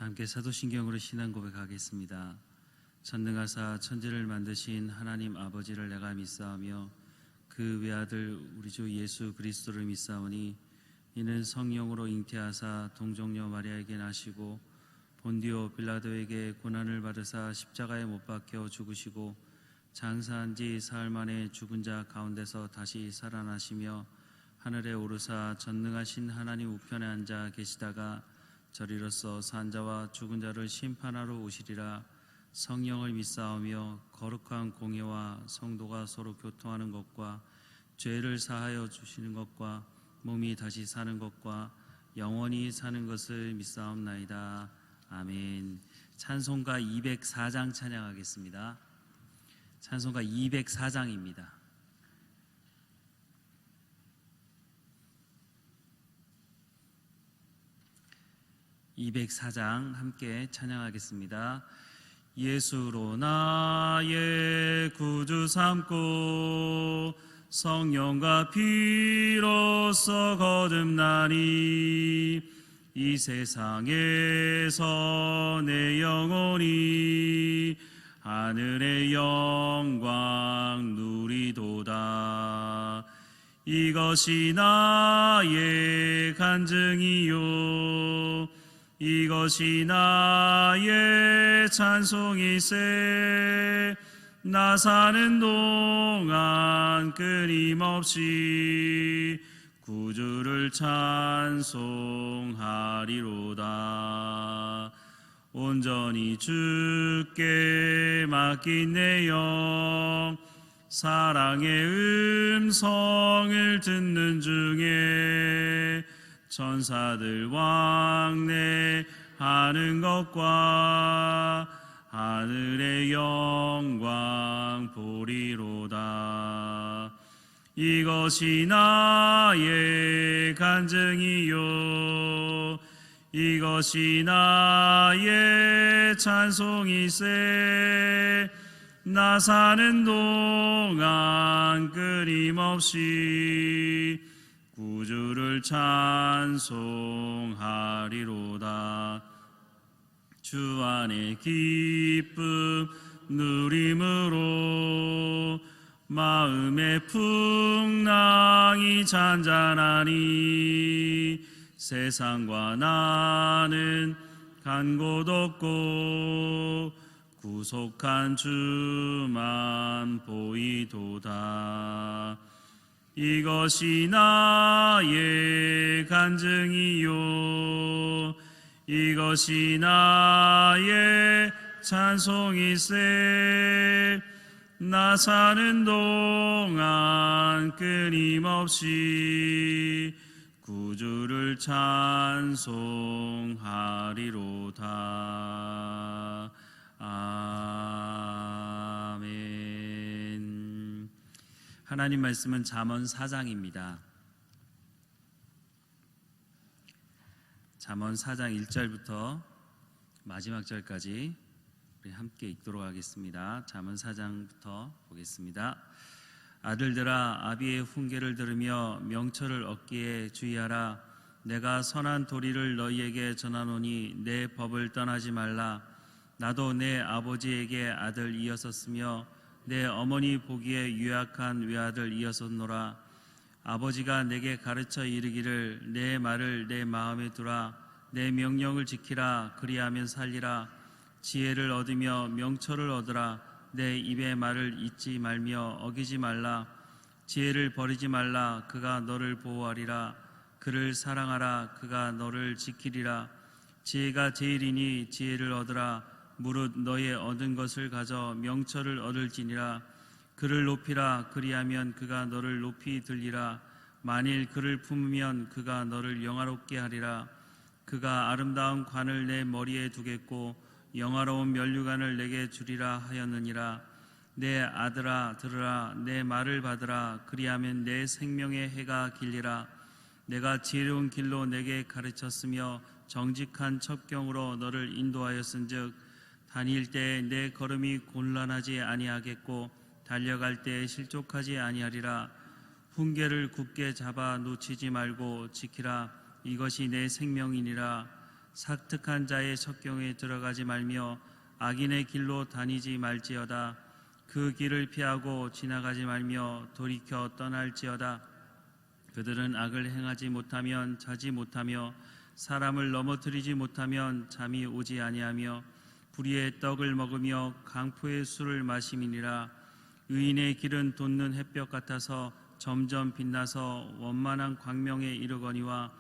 함께 사도신경으로 신앙 고백하겠습니다. 전능하사 천지를 만드신 하나님 아버지를 내가 믿사오며 그 외아들 우리 주 예수 그리스도를 믿사오니 이는 성령으로 잉태하사 동정녀 마리아에게 나시고 본디오 빌라도에게 고난을 받으사 십자가에 못 박혀 죽으시고 장사한 지 사흘 만에 죽은 자 가운데서 다시 살아나시며 하늘에 오르사 전능하신 하나님 우편에 앉아 계시다가 저리로서 산 자와 죽은 자를 심판하러 오시리라. 성령을 믿사오며 거룩한 공예와 성도가 서로 교통하는 것과 죄를 사하여 주시는 것과 몸이 다시 사는 것과 영원히 사는 것을 믿사옵나이다. 아멘. 찬송가 204장 찬양하겠습니다. 찬송가 204장입니다. (204장) 함께 찬양하겠습니다. 예수로 나의 구주 삼고 성령과 피로써 거듭나니 이 세상에서 내 영혼이 하늘의 영광 누리도다. 이것이 나의 간증이요 이것이 나의 찬송이세. 나 사는 동안 끊임없이 구주를 찬송하리로다. 온전히 주께 맡긴 내 영 사랑의 음성을 듣는 중에 천사들 왕래하는 것과 하늘의 영광 보리로다. 이것이 나의 간증이요 이것이 나의 찬송이세. 나 사는 동안 끊임없이 구주를 찬송하리로다. 주 안에 기쁨 누림으로 마음의 풍랑이 잔잔하니 세상과 나는 간 곳 없고 구속한 주만 보이도다. 이것이 나의 간증이요 이것이 나의 찬송이세. 나 사는 동안 끊임없이 구주를 찬송하리로다. 아멘. 하나님 말씀은 잠언 4장입니다. 잠언 4장 1절부터 마지막 절까지 우리 함께 읽도록 하겠습니다. 잠언 4장부터 보겠습니다. 아들들아 아비의 훈계를 들으며 명철을 얻기에 주의하라. 내가 선한 도리를 너희에게 전하노니 내 법을 떠나지 말라. 나도 내 아버지에게 아들이었었으며 내 어머니 보기에 유약한 외아들이었었노라. 아버지가 내게 가르쳐 이르기를 내 말을 내 마음에 두라. 내 명령을 지키라. 그리하면 살리라. 지혜를 얻으며 명철을 얻으라. 내 입의 말을 잊지 말며 어기지 말라. 지혜를 버리지 말라. 그가 너를 보호하리라. 그를 사랑하라. 그가 너를 지키리라. 지혜가 제일이니 지혜를 얻으라. 무릇 너의 얻은 것을 가져 명철을 얻을지니라. 그를 높이라. 그리하면 그가 너를 높이 들리라. 만일 그를 품으면 그가 너를 영화롭게 하리라. 그가 아름다운 관을 내 머리에 두겠고 영화로운 면류관을 내게 주리라 하였느니라. 내 아들아 들으라. 내 말을 받으라. 그리하면 내 생명의 해가 길리라. 내가 지혜로운 길로 내게 가르쳤으며 정직한 첩경으로 너를 인도하였은즉 다닐 때에 내 걸음이 곤란하지 아니하겠고 달려갈 때에 실족하지 아니하리라. 훈계를 굳게 잡아 놓치지 말고 지키라. 이것이 내 생명이니라. 삭특한 자의 척경에 들어가지 말며 악인의 길로 다니지 말지어다. 그 길을 피하고 지나가지 말며 돌이켜 떠날지어다. 그들은 악을 행하지 못하면 자지 못하며 사람을 넘어뜨리지 못하면 잠이 오지 아니하며 불의의 떡을 먹으며 강포의 술을 마심이니라. 의인의 길은 돋는 햇볕 같아서 점점 빛나서 원만한 광명에 이르거니와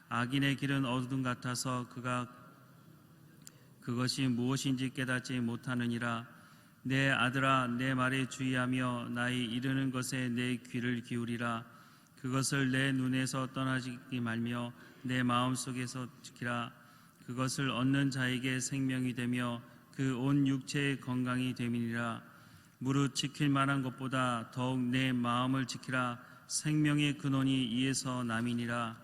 악인의 길은 어둠 같아서 그것이 무엇인지 깨닫지 못하느니라. 내 아들아, 내 말에 주의하며 나의 이르는 것에 내 귀를 기울이라. 그것을 내 눈에서 떠나지 말며 내 마음속에서 지키라. 그것을 얻는 자에게 생명이 되며 그 온 육체의 건강이 됨이니라. 무릇 지킬 만한 것보다 더욱 내 마음을 지키라. 생명의 근원이 이에서 남이니라.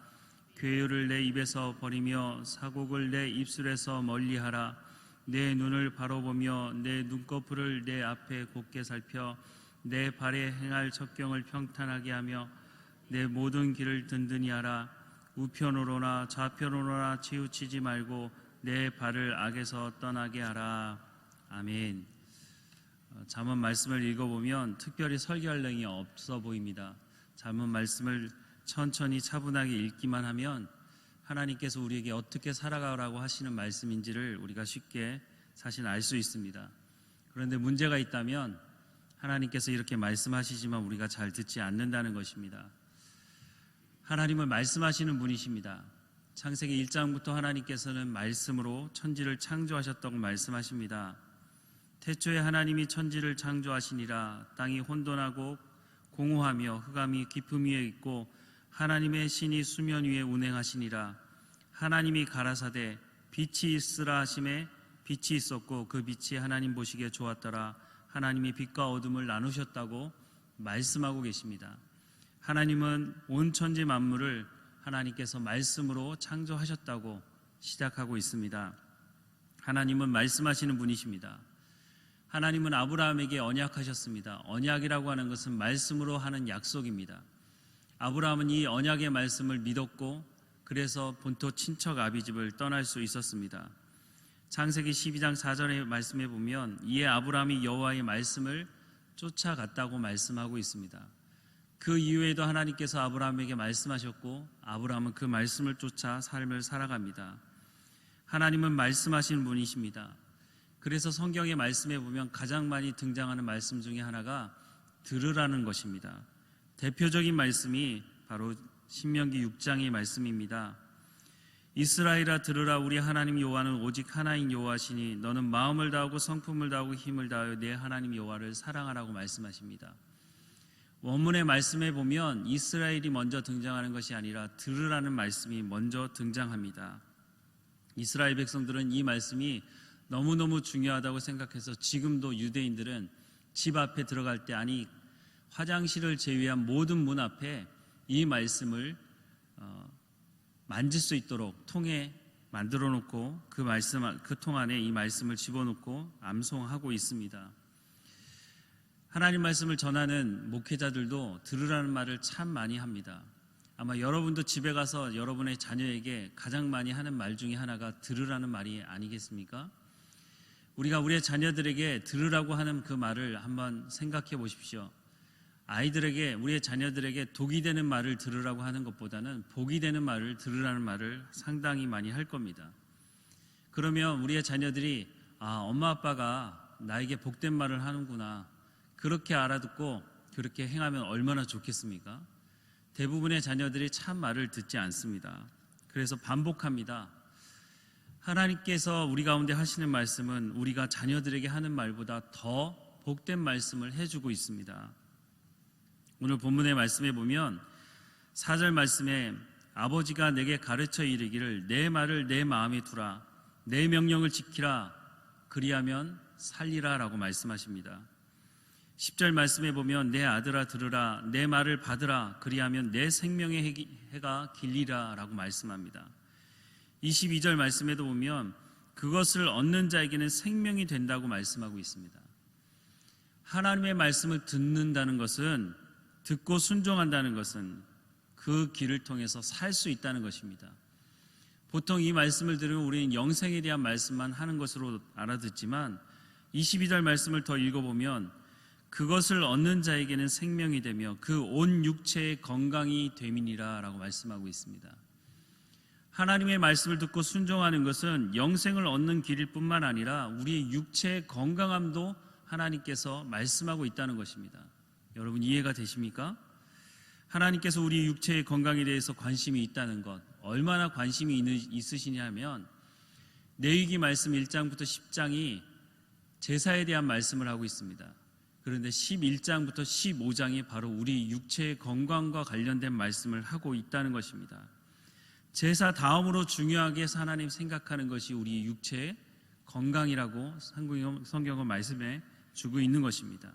괴유를 내 입에서 버리며 사곡을 내 입술에서 멀리하라. 내 눈을 바로 보며 내 눈꺼풀을 내 앞에 곱게 살펴 내 발에 행할 척경을 평탄하게 하며 내 모든 길을 든든히 하라. 우편으로나 좌편으로나 치우치지 말고 내 발을 악에서 떠나게 하라. 아멘. 잠언 말씀을 읽어보면 특별히 설교할 내용이 없어 보입니다. 잠언 말씀을 천천히 차분하게 읽기만 하면 하나님께서 우리에게 어떻게 살아가라고 하시는 말씀인지를 우리가 쉽게 사실 알 수 있습니다. 그런데 문제가 있다면 하나님께서 이렇게 말씀하시지만 우리가 잘 듣지 않는다는 것입니다. 하나님은 말씀하시는 분이십니다. 창세기 1장부터 하나님께서는 말씀으로 천지를 창조하셨다고 말씀하십니다. 태초에 하나님이 천지를 창조하시니라. 땅이 혼돈하고 공허하며 흑암이 깊음 위에 있고 하나님의 신이 수면 위에 운행하시니라. 하나님이 가라사대 빛이 있으라 하심에 빛이 있었고 그 빛이 하나님 보시기에 좋았더라. 하나님이 빛과 어둠을 나누셨다고 말씀하고 계십니다. 하나님은 온 천지 만물을 하나님께서 말씀으로 창조하셨다고 시작하고 있습니다. 하나님은 말씀하시는 분이십니다. 하나님은 아브라함에게 언약하셨습니다. 언약이라고 하는 것은 말씀으로 하는 약속입니다. 아브라함은 이 언약의 말씀을 믿었고 그래서 본토 친척 아비집을 떠날 수 있었습니다. 창세기 12장 4절의 말씀에 보면 이에 아브라함이 여호와의 말씀을 쫓아갔다고 말씀하고 있습니다. 그 이후에도 하나님께서 아브라함에게 말씀하셨고 아브라함은 그 말씀을 쫓아 삶을 살아갑니다. 하나님은 말씀하시는 분이십니다. 그래서 성경의 말씀에 보면 가장 많이 등장하는 말씀 중에 하나가 들으라는 것입니다. 대표적인 말씀이 바로 신명기 6장의 말씀입니다. 이스라엘아 들으라. 우리 하나님 여호와는 오직 하나인 여호와시니 너는 마음을 다하고 성품을 다하고 힘을 다하여 내 하나님 여호와를 사랑하라고 말씀하십니다. 원문의 말씀에 보면 이스라엘이 먼저 등장하는 것이 아니라 들으라는 말씀이 먼저 등장합니다. 이스라엘 백성들은 이 말씀이 너무너무 중요하다고 생각해서 지금도 유대인들은 집 앞에 들어갈 때 아니 화장실을 제외한 모든 문 앞에 이 말씀을 만질 수 있도록 통에 만들어 놓고 그 통 안에 이 말씀을 집어넣고 암송하고 있습니다. 하나님 말씀을 전하는 목회자들도 들으라는 말을 참 많이 합니다. 아마 여러분도 집에 가서 여러분의 자녀에게 가장 많이 하는 말 중에 하나가 들으라는 말이 아니겠습니까? 우리가 우리의 자녀들에게 들으라고 하는 그 말을 한번 생각해 보십시오. 우리의 자녀들에게 독이 되는 말을 들으라고 하는 것보다는 복이 되는 말을 들으라는 말을 상당히 많이 할 겁니다. 그러면 우리의 자녀들이 엄마 아빠가 나에게 복된 말을 하는구나 그렇게 알아듣고 그렇게 행하면 얼마나 좋겠습니까? 대부분의 자녀들이 참 말을 듣지 않습니다. 그래서 반복합니다. 하나님께서 우리 가운데 하시는 말씀은 우리가 자녀들에게 하는 말보다 더 복된 말씀을 해주고 있습니다. 오늘 본문의 말씀에 보면 4절 말씀에 아버지가 내게 가르쳐 이르기를 내 말을 내 마음에 두라 내 명령을 지키라 그리하면 살리라 라고 말씀하십니다. 10절 말씀에 보면 내 아들아 들으라 내 말을 받으라 그리하면 내 생명의 해가 길리라 라고 말씀합니다. 22절 말씀에도 보면 그것을 얻는 자에게는 생명이 된다고 말씀하고 있습니다. 하나님의 말씀을 듣는다는 것은 듣고 순종한다는 것은 그 길을 통해서 살 수 있다는 것입니다. 보통 이 말씀을 들으면 우리는 영생에 대한 말씀만 하는 것으로 알아듣지만 22절 말씀을 더 읽어보면 그것을 얻는 자에게는 생명이 되며 그 온 육체의 건강이 됨이니라 라고 말씀하고 있습니다. 하나님의 말씀을 듣고 순종하는 것은 영생을 얻는 길일 뿐만 아니라 우리의 육체의 건강함도 하나님께서 말씀하고 있다는 것입니다. 여러분 이해가 되십니까? 하나님께서 우리 육체의 건강에 대해서 관심이 있다는 것, 얼마나 관심이 있으시냐면 레위기 말씀 1장부터 10장이 제사에 대한 말씀을 하고 있습니다. 그런데 11장부터 15장이 바로 우리 육체의 건강과 관련된 말씀을 하고 있다는 것입니다. 제사 다음으로 중요하게 하나님 생각하는 것이 우리 육체의 건강이라고 성경은 말씀해 주고 있는 것입니다.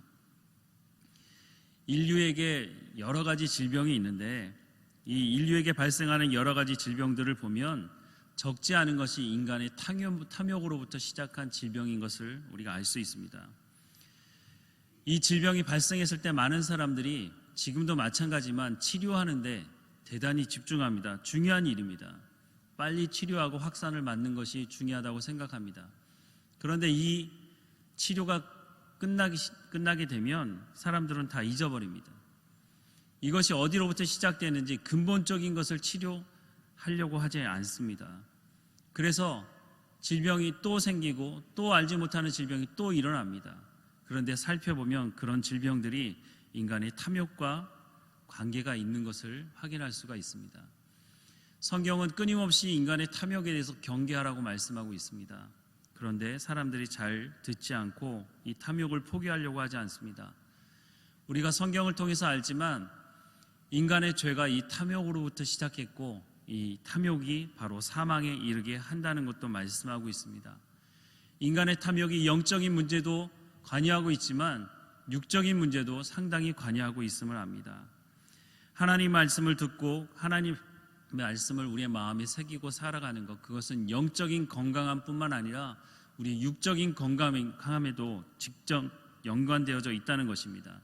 인류에게 여러 가지 질병이 있는데 이 인류에게 발생하는 여러 가지 질병들을 보면 적지 않은 것이 인간의 탐욕으로부터 시작한 질병인 것을 우리가 알 수 있습니다. 이 질병이 발생했을 때 많은 사람들이 지금도 마찬가지지만 치료하는데 대단히 집중합니다. 중요한 일입니다. 빨리 치료하고 확산을 막는 것이 중요하다고 생각합니다. 그런데 이 치료가 끝나게 되면 사람들은 다 잊어버립니다. 이것이 어디로부터 시작되는지 근본적인 것을 치료하려고 하지 않습니다. 그래서 질병이 또 생기고 또 알지 못하는 질병이 또 일어납니다. 그런데 살펴보면 그런 질병들이 인간의 탐욕과 관계가 있는 것을 확인할 수가 있습니다. 성경은 끊임없이 인간의 탐욕에 대해서 경계하라고 말씀하고 있습니다. 그런데 사람들이 잘 듣지 않고 이 탐욕을 포기하려고 하지 않습니다. 우리가 성경을 통해서 알지만 인간의 죄가 이 탐욕으로부터 시작했고 이 탐욕이 바로 사망에 이르게 한다는 것도 말씀하고 있습니다. 인간의 탐욕이 영적인 문제도 관여하고 있지만 육적인 문제도 상당히 관여하고 있음을 압니다. 하나님 말씀을 듣고 하나님 말씀을 우리의 마음에 새기고 살아가는 것, 그것은 영적인 건강함뿐만 아니라 우리 육적인 건강함에도 직접 연관되어져 있다는 것입니다.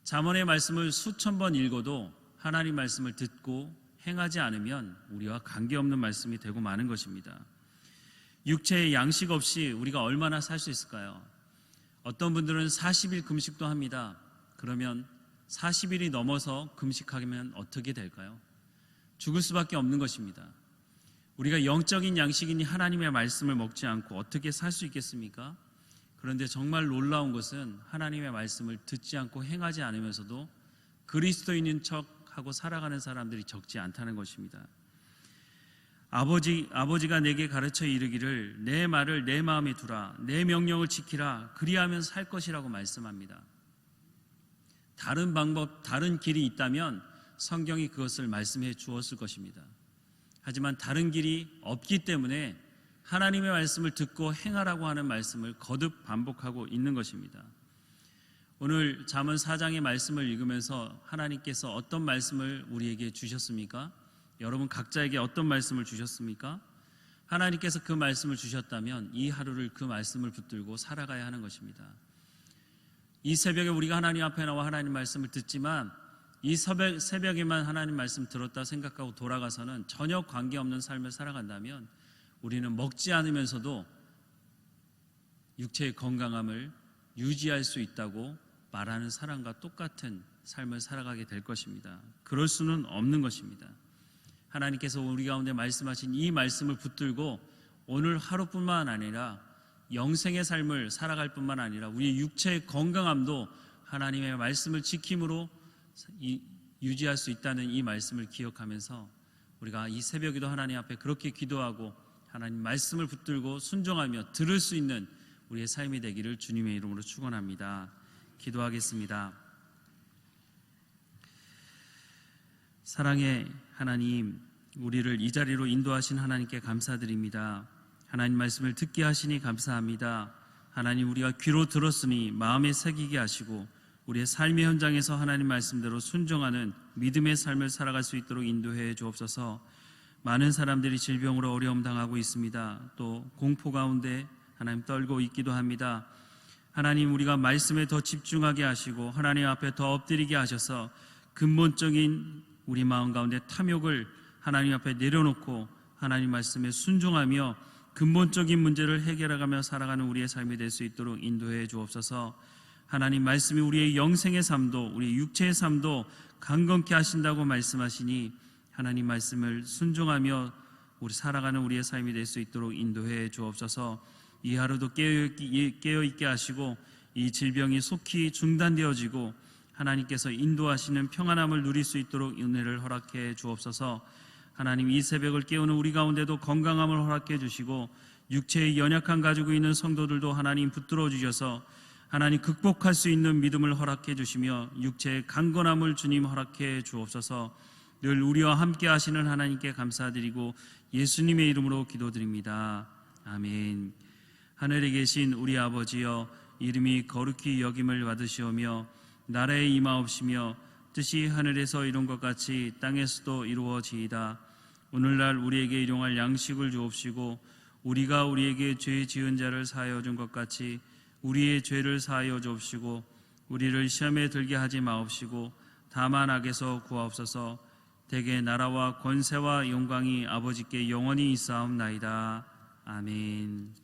잠언의 말씀을 수천 번 읽어도 하나님 말씀을 듣고 행하지 않으면 우리와 관계없는 말씀이 되고 마는 것입니다. 육체의 양식 없이 우리가 얼마나 살 수 있을까요? 어떤 분들은 40일 금식도 합니다. 그러면 40일이 넘어서 금식하면 어떻게 될까요? 죽을 수밖에 없는 것입니다. 우리가 영적인 양식이니 하나님의 말씀을 먹지 않고 어떻게 살 수 있겠습니까? 그런데 정말 놀라운 것은 하나님의 말씀을 듣지 않고 행하지 않으면서도 그리스도인인 척하고 살아가는 사람들이 적지 않다는 것입니다. 아버지가 내게 가르쳐 이르기를 내 말을 내 마음에 두라, 내 명령을 지키라, 그리하면 살 것이라고 말씀합니다. 다른 방법, 다른 길이 있다면 성경이 그것을 말씀해 주었을 것입니다. 하지만 다른 길이 없기 때문에 하나님의 말씀을 듣고 행하라고 하는 말씀을 거듭 반복하고 있는 것입니다. 오늘 잠언 4장의 말씀을 읽으면서 하나님께서 어떤 말씀을 우리에게 주셨습니까? 여러분 각자에게 어떤 말씀을 주셨습니까? 하나님께서 그 말씀을 주셨다면 이 하루를 그 말씀을 붙들고 살아가야 하는 것입니다. 이 새벽에 우리가 하나님 앞에 나와 하나님 말씀을 듣지만 이 새벽에만 하나님 말씀 들었다 생각하고 돌아가서는 전혀 관계없는 삶을 살아간다면 우리는 먹지 않으면서도 육체의 건강함을 유지할 수 있다고 말하는 사람과 똑같은 삶을 살아가게 될 것입니다. 그럴 수는 없는 것입니다. 하나님께서 우리 가운데 말씀하신 이 말씀을 붙들고 오늘 하루뿐만 아니라 영생의 삶을 살아갈 뿐만 아니라 우리 육체의 건강함도 하나님의 말씀을 지킴으로 유지할 수 있다는 이 말씀을 기억하면서 우리가 이 새벽에도 하나님 앞에 그렇게 기도하고 하나님 말씀을 붙들고 순종하며 들을 수 있는 우리의 삶이 되기를 주님의 이름으로 축원합니다. 기도하겠습니다. 사랑의 하나님, 우리를 이 자리로 인도하신 하나님께 감사드립니다. 하나님 말씀을 듣게 하시니 감사합니다. 하나님, 우리가 귀로 들었으니 마음에 새기게 하시고 우리의 삶의 현장에서 하나님 말씀대로 순종하는 믿음의 삶을 살아갈 수 있도록 인도해 주옵소서. 많은 사람들이 질병으로 어려움 당하고 있습니다. 또 공포 가운데 하나님 떨고 있기도 합니다. 하나님, 우리가 말씀에 더 집중하게 하시고 하나님 앞에 더 엎드리게 하셔서 근본적인 우리 마음 가운데 탐욕을 하나님 앞에 내려놓고 하나님 말씀에 순종하며 근본적인 문제를 해결해가며 살아가는 우리의 삶이 될 수 있도록 인도해 주옵소서. 하나님 말씀이 우리의 영생의 삶도 우리의 육체의 삶도 강건케 하신다고 말씀하시니 하나님 말씀을 순종하며 우리 살아가는 우리의 삶이 될 수 있도록 인도해 주옵소서. 이 하루도 깨어있게 하시고 이 질병이 속히 중단되어지고 하나님께서 인도하시는 평안함을 누릴 수 있도록 은혜를 허락해 주옵소서. 하나님 이 새벽을 깨우는 우리 가운데도 건강함을 허락해 주시고 육체의 연약함 가지고 있는 성도들도 하나님 붙들어 주셔서 하나님 극복할 수 있는 믿음을 허락해 주시며 육체의 강건함을 주님 허락해 주옵소서. 늘 우리와 함께 하시는 하나님께 감사드리고 예수님의 이름으로 기도드립니다. 아멘. 하늘에 계신 우리 아버지여, 이름이 거룩히 여김을 받으시오며 나라에 임하옵시며 뜻이 하늘에서 이룬 것 같이 땅에서도 이루어지이다. 오늘날 우리에게 일용할 양식을 주옵시고 우리가 우리에게 죄 지은 자를 사하여 준 것 같이 우리의 죄를 사하여 주옵시고 우리를 시험에 들게 하지 마옵시고 다만 악에서 구하옵소서. 대개 나라와 권세와 영광이 아버지께 영원히 있사옵나이다. 아멘.